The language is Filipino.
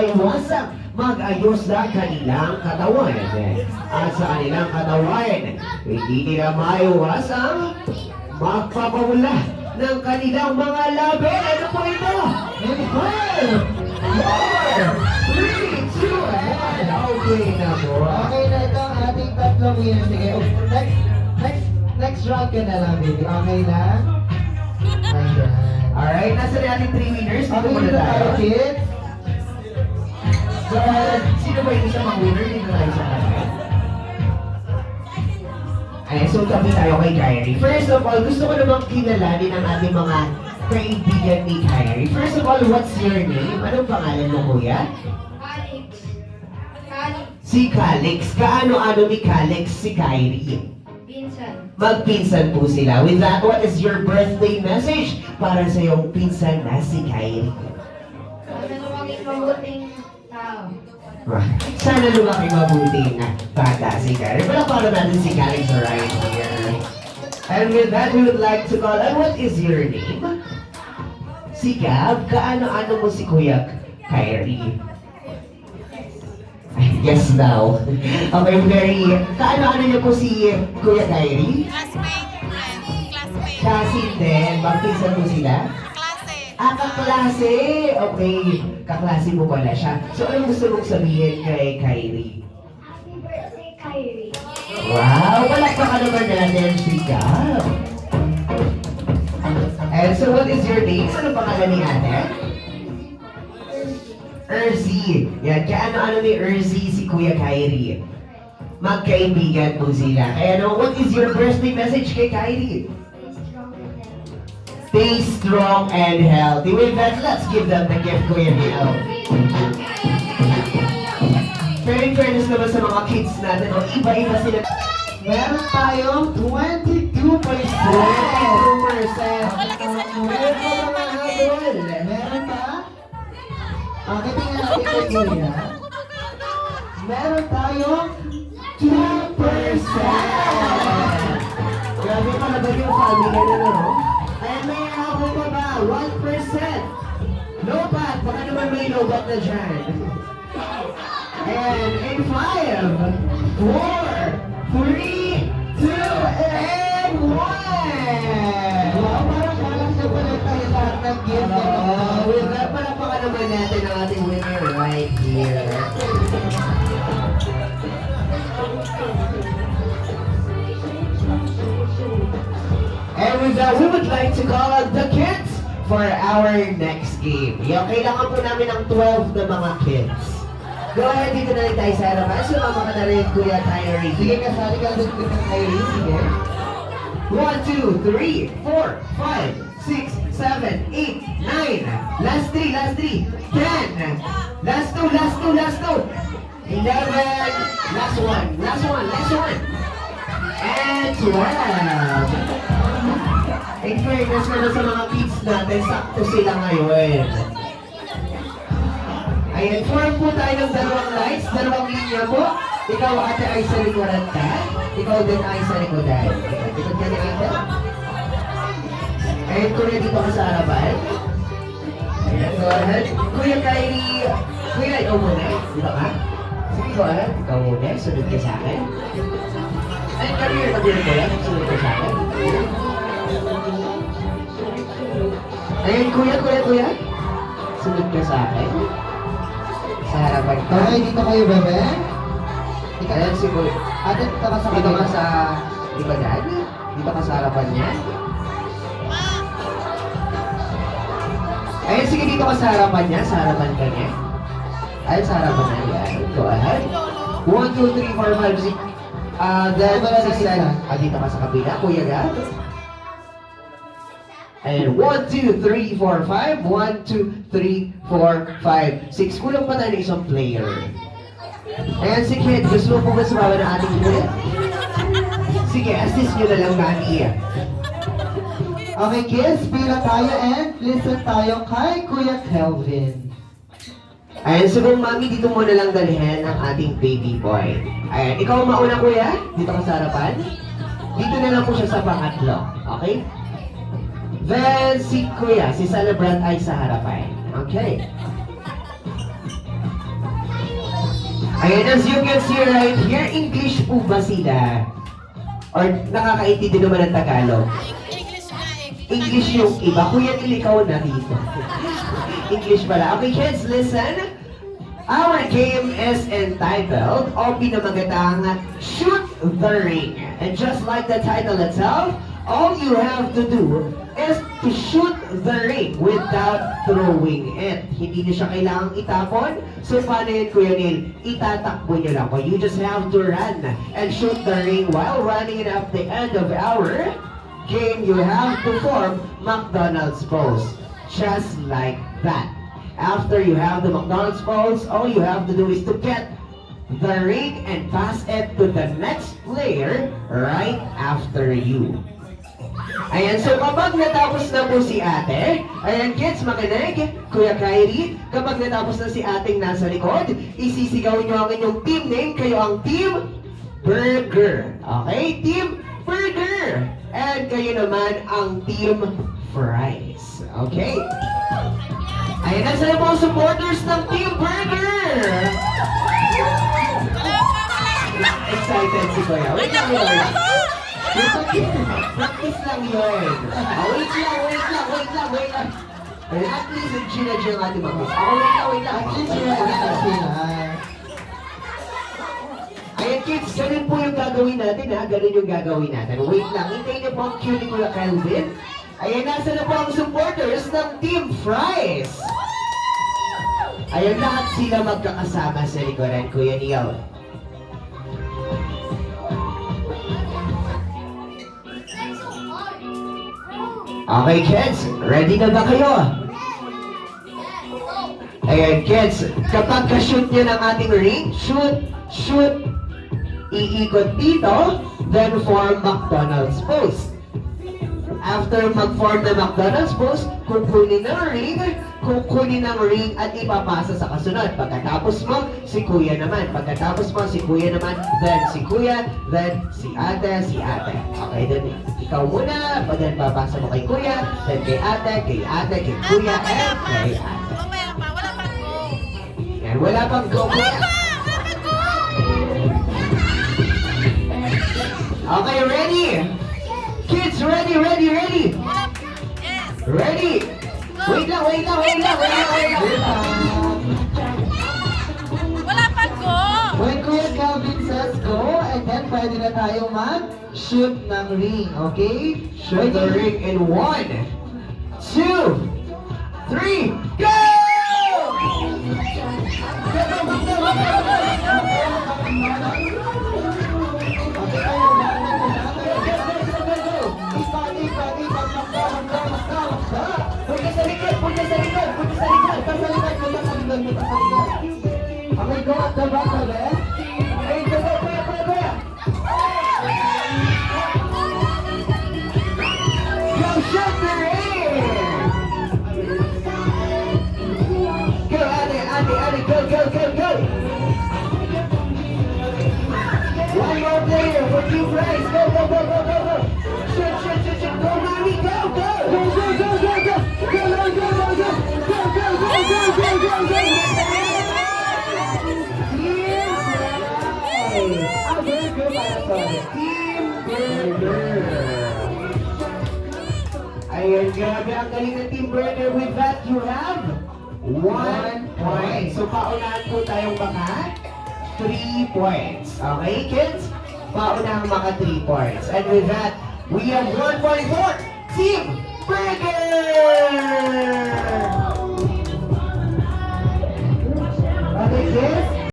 iwasang mag-ayos ng kanilang katawan. At sa kanilang katawan, hindi nila maiwasang magpapawala ng kanilang mga labi. Ano po ito? In 5, 4, 3, 2, 1. Okay na po. Okay na ito ang ating tatlong winners. Sige, next round ka na lang, baby. Okay na? Ayan. Alright, nasa na natin 3 winners. Dito Okay, muna dito tayo, tayo. kids. So, sino ba yung isang mga winner? Dito tayo sa kanan. Ayan, so tabi tayo kay Kyrie. First of all, gusto ko namang kilalanin ang ating mga kaibigan ni Kyrie. First of all, what's your name? Anong pangalan mo, kuya? Alex. Alex. Si Calix. Kaano-ano ni Calix si Kyrie? Vincent. Magpinsan po sila. With that, what is your birthday message para sa iyong pinsan na si Kyrie? Sana lumaging mabuting tao. Sana lumaki mabuting bata si Kyrie. Pero para natin si Calix right here. And with that, we would like to call, and what is your name? Si Gab, kaano-ano mo si Kuya Kyrie? Yes daw. Okay, very, kaano-ano niyo po si Kuya Kyrie? Classmate, classmate. Kasi din, baptisan mo sila? Klase. Kaklase! Okay, kaklase mo pala siya. So, anong gusto mong sabihin kay Kyrie? Happy birthday, Kyrie. Wow! Palakpakan naman natin si Gab. And so, what is your name? Ano pangalan ni ate? Erzy. Yan, kaano-ano ni Erzy si Kuya Kyrie? Magkaibigan po sila. Kaya no, what is your birthday message kay Kyrie? Stay strong and Stay strong and healthy. healthy. With that, let's give them the gift, Kuya Neil. Pero in fairness naman sa mga kids natin, no, iba-iba sila. Meron tayong 22%. 22%. Meron pa mga habol. Meron pa? Okay, tingnan natin kay Kuya. Meron tayong 2%. Grabe pa na ba yung family na no? Ay, may habol pa ba? 1%. Lobat, baka naman may lobat na dyan. And in 5, 4, 3, 2, and 1! Wow, parang siya pala tayo lahat ng gift. With that, palakpakan naman natin ang ating winner right here. And with that, we would like to call out the kids for our next game. Yung kailangan po namin ng 12 na mga kids. Go ahead, dito na rin tayo sa harapan. Sumama ka na rin, Kuya Kyrie. Sige, kasali ka doon kita Kyrie. Sige. 1, 2, 3, 4, 5, 6, 7, 8, 9. Last 3, last 3. 10. Last 2, last 2, last 2. 11. Last 1, last 1, last 1. And 12. In fairness naman sa mga kids natin, sakto sila ngayon. Ayan, form po tayo ng dalawang lines, dalawang linya po. Ikaw ate ay sa likuran ka, ikaw din ay sa likodan. Likod ka ni ate. Ayan, kuya dito ka sa harapan. Ayan, go ahead. Kuya Kyrie, kuya ikaw muna. Dito ka. Sige, go ahead. Ikaw muna, sunod ka sa akin. Ay, career ko yan, sunod ka sa akin. Ayan, kuya. Sunod ka sa akin. Sa harapan ka. Okay, dito kayo, bebe. Ayan, si kuya. Ate, dito ka sa Dito ka kabila. sa likodan. Dito ka sa harapan niya. Ayan, sige, dito ka sa harapan niya. Sa harapan ka niya. Ayan, sa harapan niya. Ayan, go ahead. 1, 2, 3, 4, 5, 6. Then, si San. Dito ka sa kabila. Kuya Gab. And 1, 2, 3, 4, 5. 1, 2, 3, 4, 5, 6. Kulang pa tayo ng isang player. Ayan, si Kid. Gusto mo po ba sumama ng ating kuya? Sige, assist nyo na lang Nani. Okay, kids, pila tayo and listen tayo kay Kuya Kelvin. Ayan, so kung mami, dito muna lang dalhin ang ating baby boy. Ayan, ikaw ang mauna kuya. Dito ka sa harapan. Dito na lang po siya sa pangatlo. Okay? Then, si kuya, si celebrant ay sa harapan. Okay. Ayan, as you can see right here, English po ba sila? Or nakakaintindi naman ng Tagalog? English na eh. English yung iba. Kuya, ikaw na rito. English pala. Okay, kids, listen. Our game is entitled, o pinamagatang, Shoot the Ring. And just like the title itself, all you have to do is to shoot the ring without throwing it. Hindi niyo siya kailangang itapon. So, paano yun, Kuya Neil? Itatakbo niyo lang po. You just have to run and shoot the ring while running. And at the end of our game, you have to form McDonald's pose. Just like that. After you have the McDonald's pose, all you have to do is to get the ring and pass it to the next player right after you. Ayan, so kapag natapos na po si ate, ayan kids, makinig, Kuya Kyrie, kapag natapos na si ating nasa likod, isisigaw nyo ang inyong team name, kayo ang Team Burger. Okay, Team Burger. And kayo naman ang Team Fries. Okay? Ayan, nasa na po ang supporters ng Team Burger? Excited si Kuya. Wait lang yun. Practice lang yun. Wait lang. At least, ginadya ang ating mga. Wait lang. At least ready na sila. Ayan kids, ganun po yung gagawin natin ha. Ganun yung gagawin natin. Wait lang, hintayin niyo po ang cue ni Kuya Calvin. Ayan, nasa na po ang supporters ng Team Fries. Ayan, lahat sila magkakasama sa likoran, Kuya Neil. Okay kids, ready na ba kayo? Ayan kids, kapag ka-shoot nyo ng ating ring, shoot, iikot dito, then form McDonald's pose. After mag-form na McDonald's pose, kukunin ng ring at ipapasa sa kasunod. Pagkatapos mo, si Kuya naman. Pagkatapos mo, si Kuya naman. Then si Kuya, then si ate. Okay, then ikaw muna. Then papasa mo kay Kuya, then kay ate, kay Kuya, and kay ate. Mamaya pa, wala pang go. Yan, wala pang go, Kuya. Okay, ready? Kids, ready? Yes. Ready? Wait lang. Wala pang go. When Kuya Calvin says go, and then pwede na tayo mag-shoot ng ring, okay? Shoot the ring in 1, 2, 3, go! Punta sa likod. Okay, go at the back of it. Hey, go! Go shoot the ring! Go, Ate, go! One more player for Team Fries. Go! Shoot! Go, Mommy, go! Ayan, grabe ang galing ng Team Burger. With that, you have 1 point. So, paunahan po tayong baka 3 points. Okay, kids? Paunahan maka 3 points. And with that, we have 1 point for Team Burger!